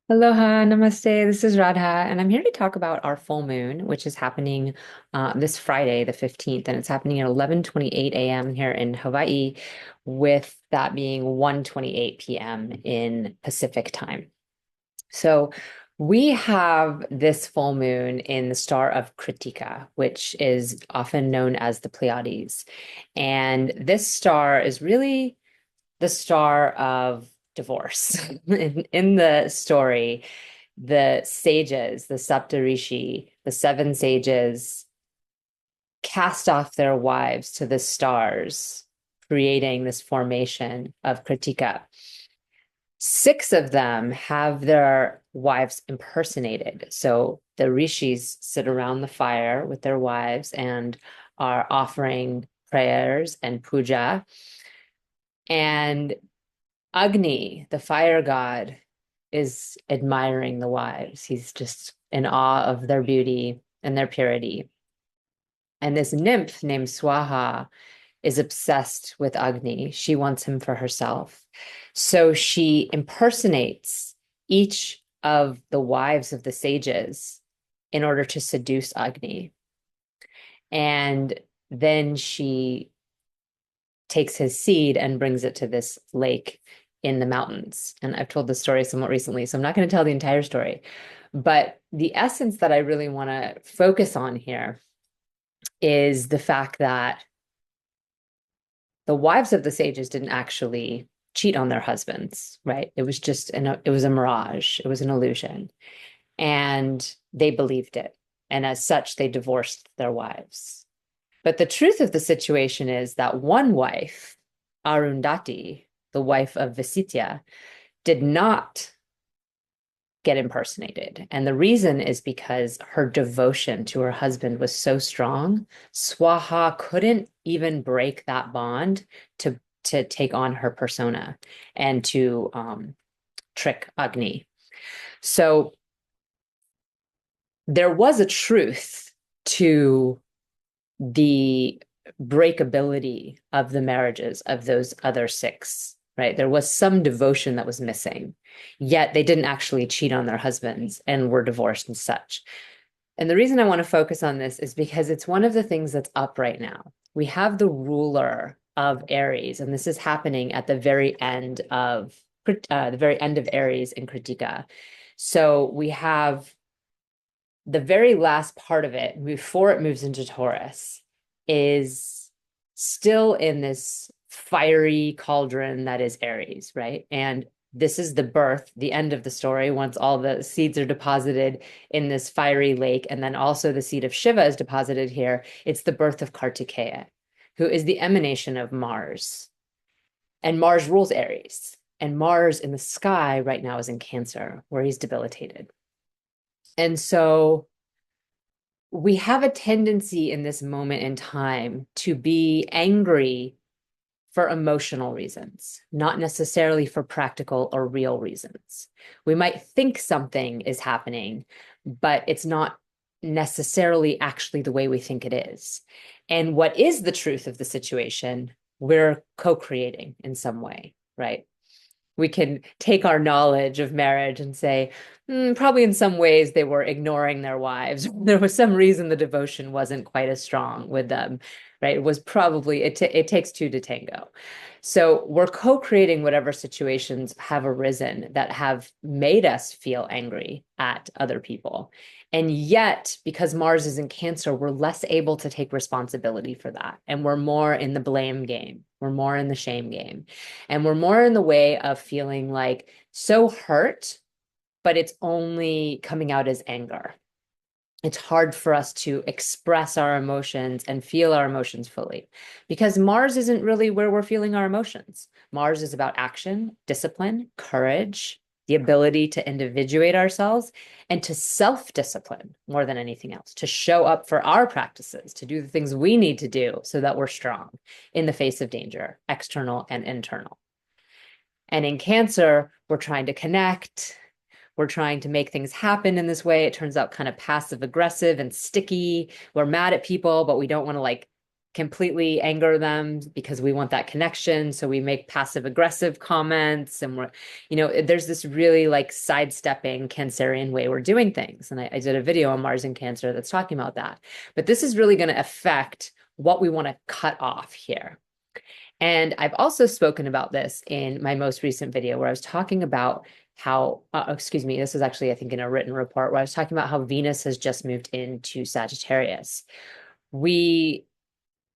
Aloha, namaste. This is Radha, and I'm here to talk about our full moon, which is happening this Friday, the 15th, and it's happening at 11:28 a.m. here in Hawaii, with that being 1:28 p.m. in Pacific time. So we have this full moon in the star of Krittika, which is often known as the Pleiades. And this star is really the star of divorce. In the story, the sages, the Saptarishi, the seven sages, cast off their wives to the stars, creating this formation of Kritika. Six of them have their wives impersonated. So the rishis sit around the fire with their wives and are offering prayers and puja. And Agni, the fire god, is admiring the wives. He's just in awe of their beauty and their purity. And this nymph named Swaha is obsessed with Agni. She wants him for herself. So she impersonates each of the wives of the sages in order to seduce Agni. And then she takes his seed and brings it to this lake in the mountains. And I've told this story somewhat recently, so I'm not going to tell the entire story. But the essence that I really want to focus on here is the fact that the wives of the sages didn't actually cheat on their husbands, right? It was just it was a mirage, it was an illusion. And they believed it. And as such, they divorced their wives. But the truth of the situation is that one wife, Arundhati, the wife of Visitya, did not get impersonated. And the reason is because her devotion to her husband was so strong, Swaha couldn't even break that bond to take on her persona and to trick Agni. So there was a truth to the breakability of the marriages of those other six, right? There was some devotion that was missing, yet they didn't actually cheat on their husbands and were divorced and such. And the reason I want to focus on this is because it's one of the things that's up right now. We have the ruler of Aries, and this is happening at the very end of Aries in Krittika. So we have the very last part of it before it moves into Taurus is still in this fiery cauldron that is Aries, right? And this is the birth, the end of the story, once all the seeds are deposited in this fiery lake, and then also the seed of Shiva is deposited here. It's the birth of Kartikeya, who is the emanation of Mars. And Mars rules Aries. And Mars in the sky right now is in Cancer, where he's debilitated. And so we have a tendency in this moment in time to be angry for emotional reasons, not necessarily for practical or real reasons. We might think something is happening, but it's not necessarily actually the way we think it is. And what is the truth of the situation, we're co-creating in some way, right? We can take our knowledge of marriage and say, probably in some ways they were ignoring their wives. There was some reason the devotion wasn't quite as strong with them, right? It was probably, it takes two to tango. So we're co-creating whatever situations have arisen that have made us feel angry at other people. And yet, because Mars is in Cancer, we're less able to take responsibility for that. And we're more in the blame game. We're more in the shame game. And we're more in the way of feeling like so hurt, but it's only coming out as anger. It's hard for us to express our emotions and feel our emotions fully because Mars isn't really where we're feeling our emotions. Mars is about action, discipline, courage, the ability to individuate ourselves and to self-discipline more than anything else, to show up for our practices, to do the things we need to do so that we're strong in the face of danger, external and internal. And in Cancer, we're trying to connect. We're trying to make things happen in this way. It turns out kind of passive aggressive and sticky. We're mad at people, but we don't want to like completely anger them because we want that connection. So we make passive aggressive comments and there's this really like sidestepping Cancerian way we're doing things. And I did a video on Mars and Cancer that's talking about that. But this is really going to affect what we want to cut off here. And I've also spoken about this in my most recent video where I was talking about how, excuse me, this is actually, I think, in a written report where I was talking about how Venus has just moved into Sagittarius. We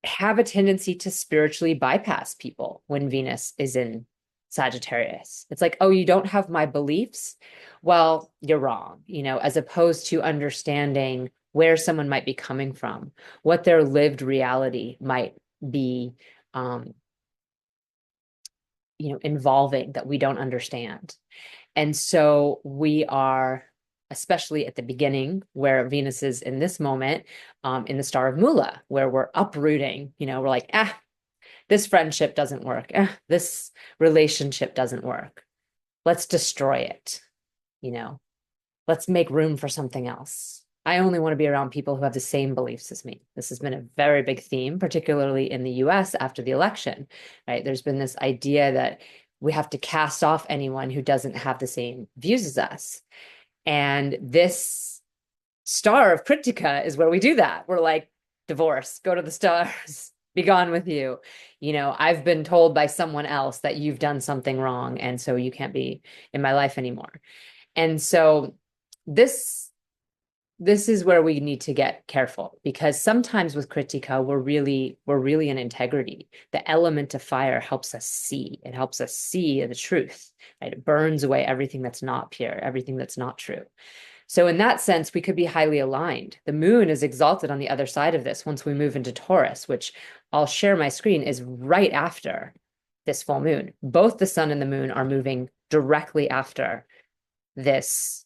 have a tendency to spiritually bypass people when Venus is in Sagittarius. It's like, oh, you don't have my beliefs? Well, you're wrong, as opposed to understanding where someone might be coming from, what their lived reality might be, involving that we don't understand. And so we are, especially at the beginning, where Venus is in this moment, in the star of Mula, where we're uprooting, we're like, this friendship doesn't work. This relationship doesn't work. Let's destroy it. Let's make room for something else. I only want to be around people who have the same beliefs as me. This has been a very big theme, particularly in the US after the election, right? There's been this idea that we have to cast off anyone who doesn't have the same views as us. And this star of Krittika is where we do that. We're like, divorce, go to the stars, be gone with you. I've been told by someone else that you've done something wrong, and so you can't be in my life anymore. And so this is where we need to get careful, because sometimes with Krittika, we're really in integrity. The element of fire helps us see. It helps us see the truth, right? It burns away everything that's not pure, everything that's not true. So in that sense, we could be highly aligned. The moon is exalted on the other side of this once we move into Taurus, which I'll share my screen, is right after this full moon. Both the sun and the moon are moving directly after this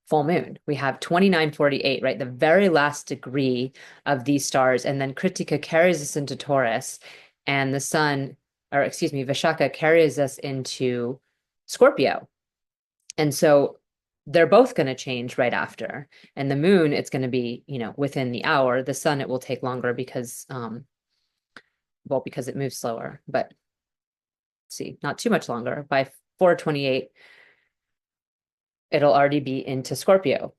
full moon. We have 2948, right? The very last degree of these stars. And then Krittika carries us into Taurus, and the sun, or excuse me, Vishaka carries us into Scorpio. And so they're both going to change right after. And the moon, it's going to be, within the hour. The sun, it will take longer because, because it moves slower. But see, not too much longer. By 4:28, it'll already be into Scorpio.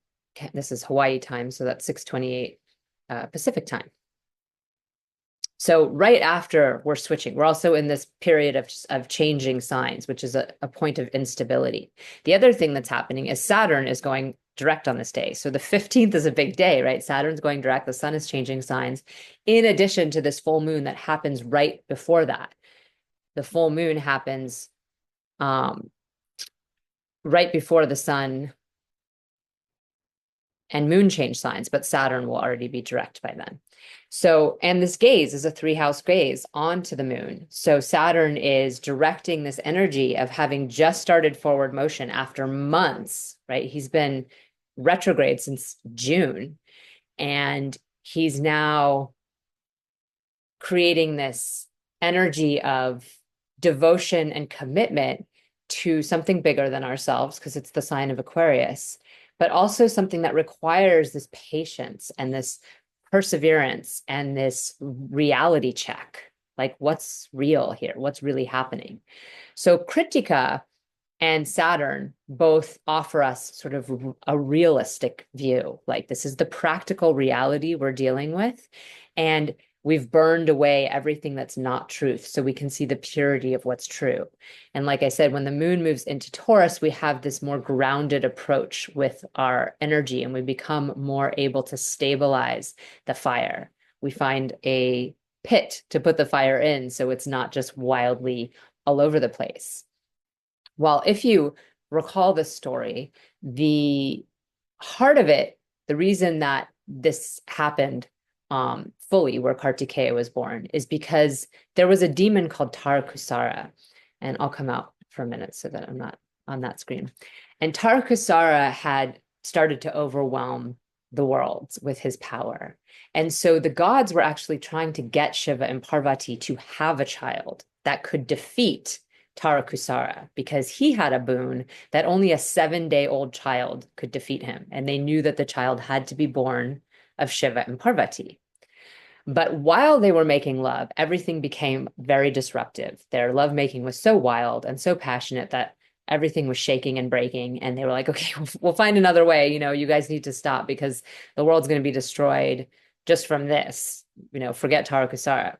This is Hawaii time, so that's 6:28 Pacific time. So right after we're switching, we're also in this period of changing signs, which is a point of instability. The other thing that's happening is Saturn is going direct on this day. So the 15th is a big day, right? Saturn's going direct, the sun is changing signs, in addition to this full moon that happens right before that. The full moon happens right before the sun and moon change signs, but Saturn will already be direct by then. So, and this gaze is a 3-house gaze onto the moon. So Saturn is directing this energy of having just started forward motion after months, right? He's been retrograde since June, and he's now creating this energy of devotion and commitment to something bigger than ourselves, because it's the sign of Aquarius, but also something that requires this patience and this perseverance and this reality check. Like, what's real here? What's really happening? So Krittika and Saturn both offer us sort of a realistic view. Like, this is the practical reality we're dealing with. And we've burned away everything that's not truth, so we can see the purity of what's true. And like I said, when the moon moves into Taurus, we have this more grounded approach with our energy, and we become more able to stabilize the fire. We find a pit to put the fire in, so it's not just wildly all over the place. Well, if you recall this story, the heart of it, the reason that this happened fully, where Kartikeya was born, is because there was a demon called Tarakusara. And I'll come out for a minute so that I'm not on that screen. And Tarakusara had started to overwhelm the world with his power. And so the gods were actually trying to get Shiva and Parvati to have a child that could defeat Tarakusara, because he had a boon that only a 7-day-old child could defeat him. And they knew that the child had to be born of Shiva and Parvati. But while they were making love, everything became very disruptive. Their lovemaking was so wild and so passionate that everything was shaking and breaking. And they were like, okay, we'll find another way. You guys need to stop because the world's going to be destroyed just from this. Forget Tarakusara.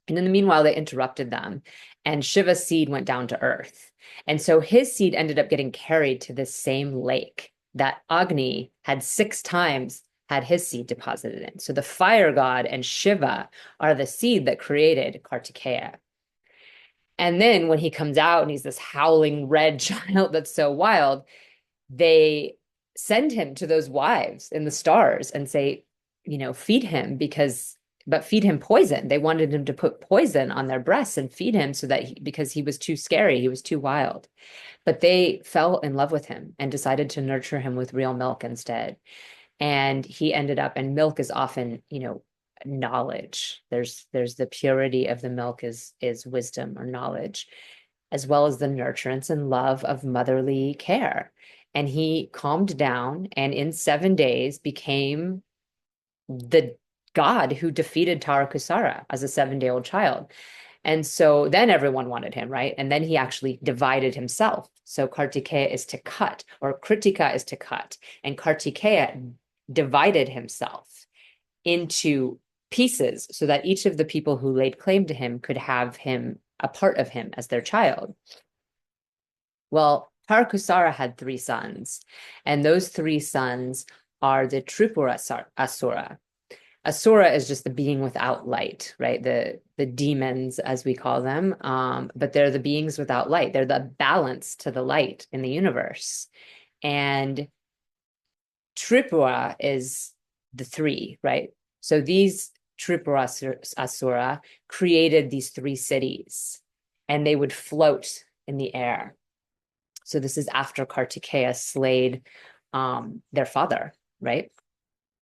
And in the meanwhile, they interrupted them, and Shiva's seed went down to earth. And so his seed ended up getting carried to this same lake that Agni had 6 times had his seed deposited in. So the fire god and Shiva are the seed that created Kartikeya. And then when he comes out and he's this howling red child that's so wild, they send him to those wives in the stars and say, feed him but feed him poison. They wanted him to put poison on their breasts and feed him because he was too scary, he was too wild. But they fell in love with him and decided to nurture him with real milk instead. And he ended up, and milk is often, knowledge. There's the purity of the milk is wisdom or knowledge, as well as the nurturance and love of motherly care. And he calmed down and in 7 days became the god who defeated Tarakusara as a 7-day-old child. And so then everyone wanted him, right? And then he actually divided himself. So Kartikeya is to cut, or Krittika is to cut. And Kartikeya divided himself into pieces so that each of the people who laid claim to him could have him, a part of him as their child. Well, Tarakusara had 3 sons, and those 3 sons are the Tripura Asura. Asura is just the being without light, right? The demons, as we call them, but they're the beings without light. They're the balance to the light in the universe. And Tripura is the 3, right? So these Tripura Asura created these 3 cities, and they would float in the air. So this is after Kartikeya slayed their father, right?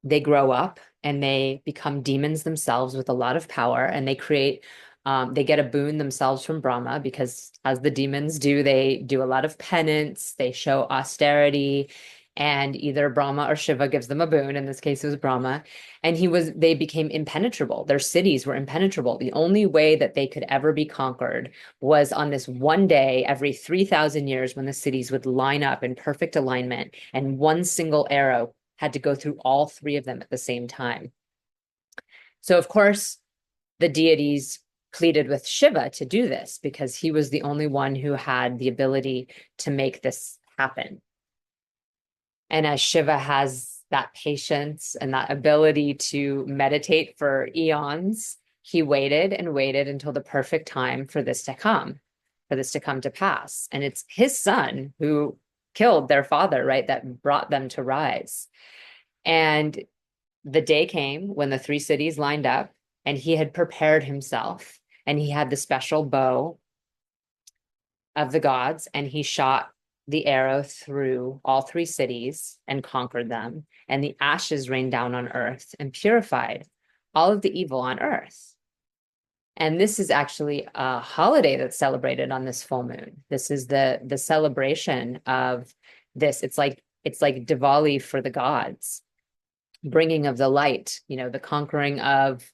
They grow up and they become demons themselves with a lot of power, and they get a boon themselves from Brahma because, as the demons do, they do a lot of penance, they show austerity, and either Brahma or Shiva gives them a boon. In this case, it was Brahma, and they became impenetrable. Their cities were impenetrable. The only way that they could ever be conquered was on this one day every 3,000 years when the cities would line up in perfect alignment, and one single arrow had to go through all 3 of them at the same time. So, of course, the deities pleaded with Shiva to do this because he was the only one who had the ability to make this happen. And as Shiva has that patience and that ability to meditate for eons, he waited and waited until the perfect time for this to come to pass. And it's his son who killed their father, right, that brought them to rise. And the day came when the 3 cities lined up, and he had prepared himself, and he had the special bow of the gods, and he shot the arrow through all 3 cities and conquered them. And the ashes rained down on earth and purified all of the evil on earth. And this is actually a holiday that's celebrated on this full moon. This is the celebration of this. It's like Diwali for the gods, bringing of the light, the conquering of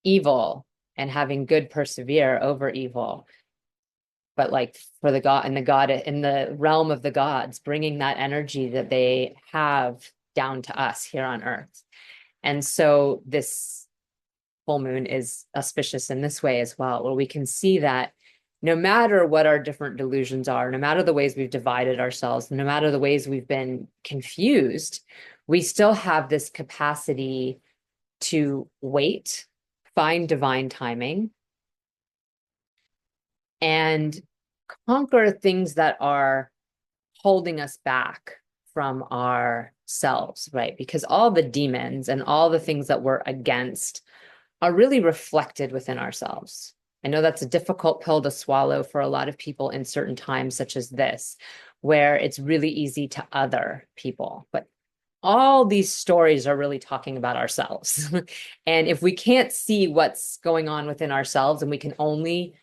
evil and having good persevere over evil. But like for the god and the god in the realm of the gods, bringing that energy that they have down to us here on earth. And so this full moon is auspicious in this way as well, where we can see that no matter what our different delusions are, no matter the ways we've divided ourselves, no matter the ways we've been confused, we still have this capacity to wait, find divine timing, and conquer things that are holding us back from ourselves, right? Because all the demons and all the things that we're against are really reflected within ourselves. I know that's a difficult pill to swallow for a lot of people in certain times, such as this, where it's really easy to other people. But all these stories are really talking about ourselves. And if we can't see what's going on within ourselves and we can only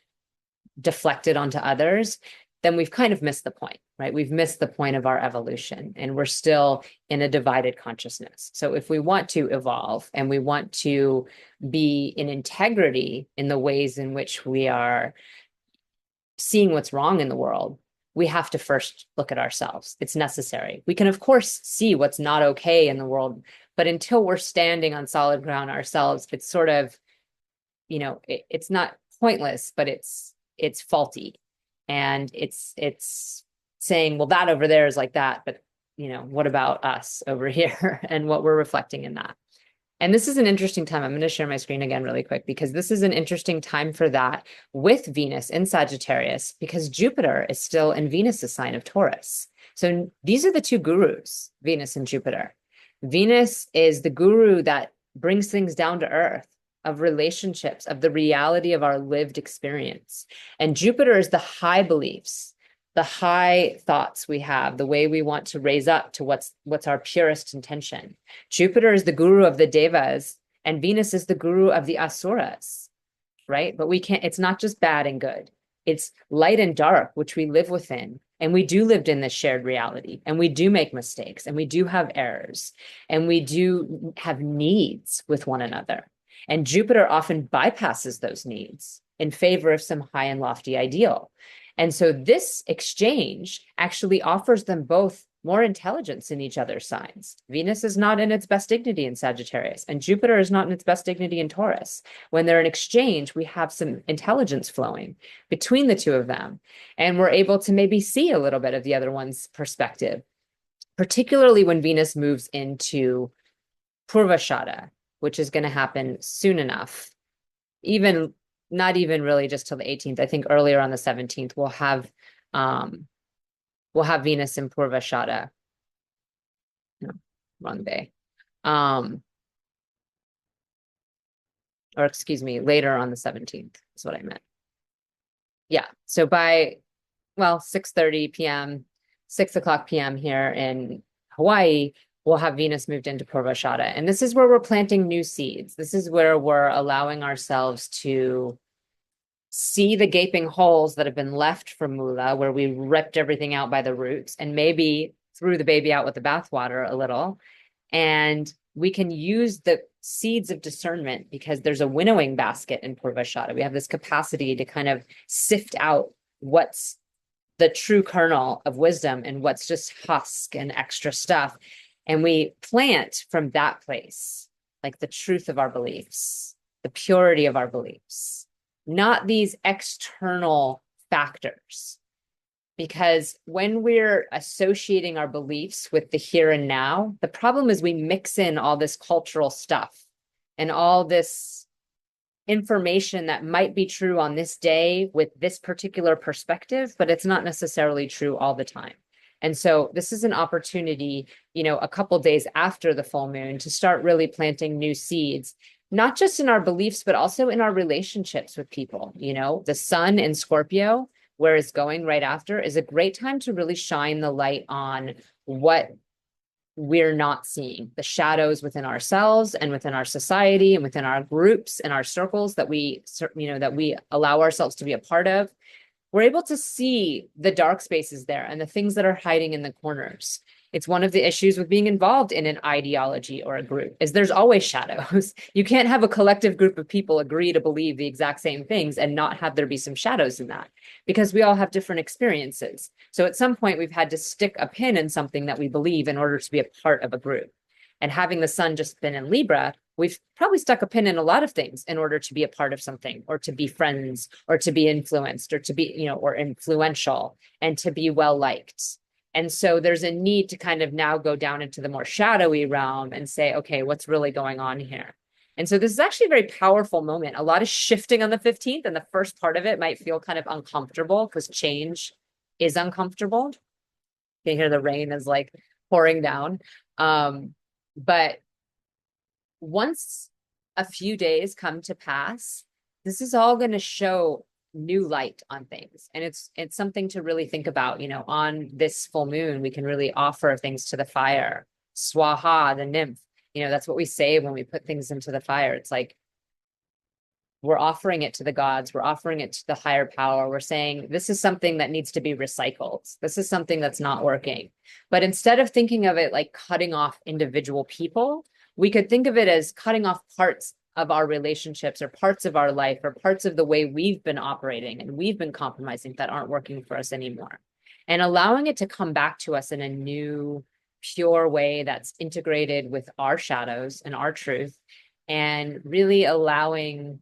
deflect it onto others, then we've kind of missed the point, right? We've missed the point of our evolution and we're still in a divided consciousness. So if we want to evolve and we want to be in integrity in the ways in which we are seeing what's wrong in the world, we have to first look at ourselves. It's necessary. We can, of course, see what's not okay in the world, but until we're standing on solid ground ourselves, it's sort of, it's not pointless, but it's faulty. And it's saying, well, that over there is like that, but what about us over here and what we're reflecting in that? And this is an interesting time. I'm going to share my screen again really quick because this is an interesting time for that with Venus in Sagittarius, because Jupiter is still in Venus's sign of Taurus. So these are the two gurus, Venus and Jupiter. Venus is the guru that brings things down to earth, of relationships, of the reality of our lived experience. And Jupiter is the high beliefs, the high thoughts we have, the way we want to raise up to what's our purest intention. Jupiter is the guru of the devas, and Venus is the guru of the asuras, right? But it's not just bad and good. It's light and dark, which we live within. And we do live in this shared reality, and we do make mistakes, and we do have errors, and we do have needs with one another. And Jupiter often bypasses those needs in favor of some high and lofty ideal. And so this exchange actually offers them both more intelligence in each other's signs. Venus is not in its best dignity in Sagittarius, and Jupiter is not in its best dignity in Taurus. When they're in exchange, we have some intelligence flowing between the two of them, and we're able to maybe see a little bit of the other one's perspective, particularly when Venus moves into Purvashada, which is going to happen soon enough. Not even really just till the 18th. I think earlier on the 17th, we'll have Venus in Purvashada. No, wrong day. Or excuse me, later on the 17th is what I meant. Yeah. So by 6:30 p.m., 6:00 p.m. here in Hawaii, we'll have Venus moved into Purvashada. And this is where we're planting new seeds. This is where we're allowing ourselves to see the gaping holes that have been left from Mula, where we ripped everything out by the roots and maybe threw the baby out with the bathwater a little. And we can use the seeds of discernment because there's a winnowing basket in Purvashada. We have this capacity to kind of sift out what's the true kernel of wisdom and what's just husk and extra stuff. And we plant from that place, like the truth of our beliefs, the purity of our beliefs, not these external factors. Because when we're associating our beliefs with the here and now, the problem is we mix in all this cultural stuff and all this information that might be true on this day with this particular perspective, but it's not necessarily true all the time. And so this is an opportunity, a couple days after the full moon to start really planting new seeds, not just in our beliefs, but also in our relationships with people. The sun in Scorpio, where it's going right after, is a great time to really shine the light on what we're not seeing, the shadows within ourselves and within our society and within our groups and our circles that we allow ourselves to be a part of. We're able to see the dark spaces there and the things that are hiding in the corners. It's one of the issues with being involved in an ideology or a group is there's always shadows. You can't have a collective group of people agree to believe the exact same things and not have there be some shadows in that, because we all have different experiences. So at some point we've had to stick a pin in something that we believe in order to be a part of a group. And having the sun just been in Libra, we've probably stuck a pin in a lot of things in order to be a part of something, or to be friends, or to be influenced, or to be, or influential, and to be well liked. And so there's a need to kind of now go down into the more shadowy realm and say, okay, what's really going on here? And so this is actually a very powerful moment. A lot of shifting on the 15th, and the first part of it might feel kind of uncomfortable because change is uncomfortable. You can hear the rain is like pouring down. But once a few days come to pass, this is all going to show new light on things. And it's something to really think about. On this full moon, we can really offer things to the fire. Swaha, the nymph, that's what we say when we put things into the fire. It's like, we're offering it to the gods, we're offering it to the higher power. We're saying this is something that needs to be recycled. This is something that's not working. But instead of thinking of it like cutting off individual people, we could think of it as cutting off parts of our relationships or parts of our life or parts of the way we've been operating and we've been compromising that aren't working for us anymore. And allowing it to come back to us in a new, pure way that's integrated with our shadows and our truth, and really allowing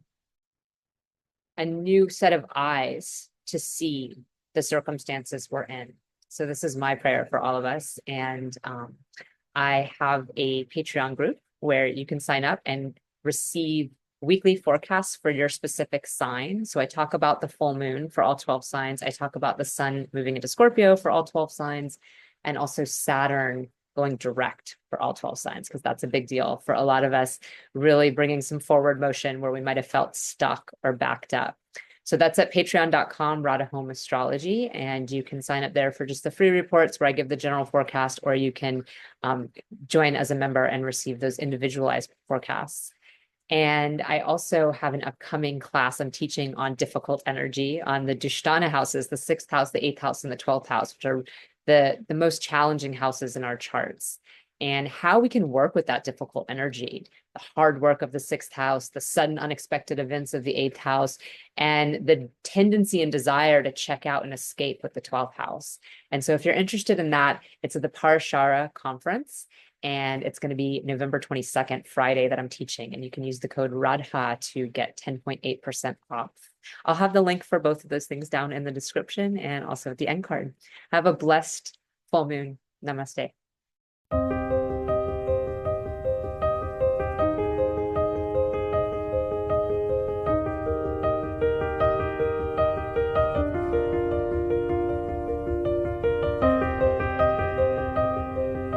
a new set of eyes to see the circumstances we're in. So this is my prayer for all of us. And I have a Patreon group where you can sign up and receive weekly forecasts for your specific sign. So I talk about the full moon for all 12 signs. I talk about the sun moving into Scorpio for all 12 signs, and also Saturn going direct for all 12 signs, because that's a big deal for a lot of us, really bringing some forward motion where we might have felt stuck or backed up. So that's at patreon.com, Radha Home Astrology, and you can sign up there for just the free reports where I give the general forecast, or you can join as a member and receive those individualized forecasts. And I also have an upcoming class I'm teaching on difficult energy on the Dushtana houses, the 6th house, the 8th house, and the 12th house, which are the most challenging houses in our charts, and how we can work with that difficult energy, the hard work of the 6th house, the sudden unexpected events of the 8th house, and the tendency and desire to check out and escape with the 12th house. And so if you're interested in that, it's at the Parashara conference, and it's going to be November 22nd, Friday, that I'm teaching. And you can use the code RADHA to get 10.8% off. I'll have the link for both of those things down in the description and also at the end card. Have a blessed full moon. Namaste.